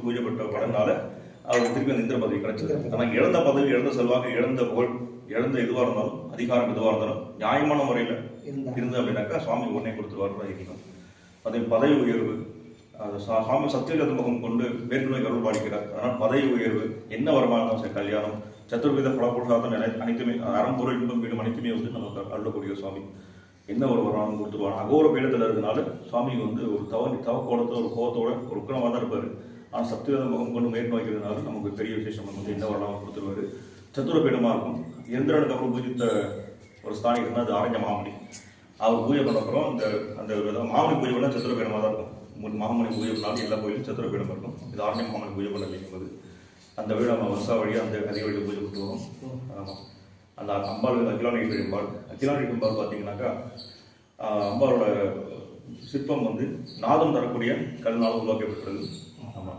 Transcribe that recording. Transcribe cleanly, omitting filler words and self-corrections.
பூஜை பெற்ற படனால அவருக்கு திருப்பி அந்த இந்திர பதவி கிடைச்சது. ஆனால் இழந்த பதவி, இழந்த செல்வாக்கு, இழந்த புகழ், இழந்த எதுவாக இருந்தாலும், அதிகாரம் எதுவாக இருந்தாலும் நியாயமான முறையில் இருந்து அப்படின்னாக்கா சுவாமி உடனே கொடுத்துருவாரு இருக்கணும். அதே பதவி உயர்வு, சுவாமி சத்தியகத முகம் கொண்டு வேற்றுமை கருள் பாடிக்கிறார். அதனால் பதவி உயர்வு என்ன வருமானம், கல்யாணம், சத்துர்வித பலபுருஷார்த்தம் அனைத்துமே, அறம்பொருள் இன்பம் வீடும் அனைத்துமே வந்து நமக்கு அருளக்கூடிய சுவாமி என்ன ஒரு வருமானம் கொடுத்துருவாங்க. அகோர பீடத்தில் இருக்கிறதுனால சுவாமி வந்து ஒரு தவக்கோலத்தோட ஒரு கோவத்தோட ஒரு உக்கிரமாக தான் இருப்பார். ஆனால் சத்தியகத முகம் கொண்டு மேற்கு வைக்கிறதுனால நமக்கு பெரிய விசேஷம் வந்து என்ன வருமானம் கொடுத்துருவாரு. சத்துர பீடமாக இருக்கும். இந்திரனுக்கு அப்புறம் பூஜித்த ஒரு ஸ்தானம் இருக்குன்னா அது ஆரஞ்ச மாமணி. அவர் பூஜை பண்ண அப்புறம் அந்த மாமணி பூஜை பண்ணால் சத்துர பீடமாக தான் இருக்கும். மாமணி பூஜை பண்ணாலும் எல்லா கோயிலும் சத்துர பீடம் இருக்கும். இது ஆரஞ்ச மாமணி பூஜை பண்ண வைக்கும்போது அந்த வீடு நம்ம வருஷா வழியாக அந்த அதே வழியில் பூஜை கொண்டு வரும். ஆமாம், அந்த அம்பாள் அகிலாண்டேஸ்வரி அம்பாள். அகிலாண்டேஸ்வரி அம்பாள் பார்த்தீங்கன்னாக்கா அம்பாளோட சிற்பம் வந்து நாதம் தரக்கூடிய கல்நாள் உருவாக்கப்பட்டது. ஆமாம்.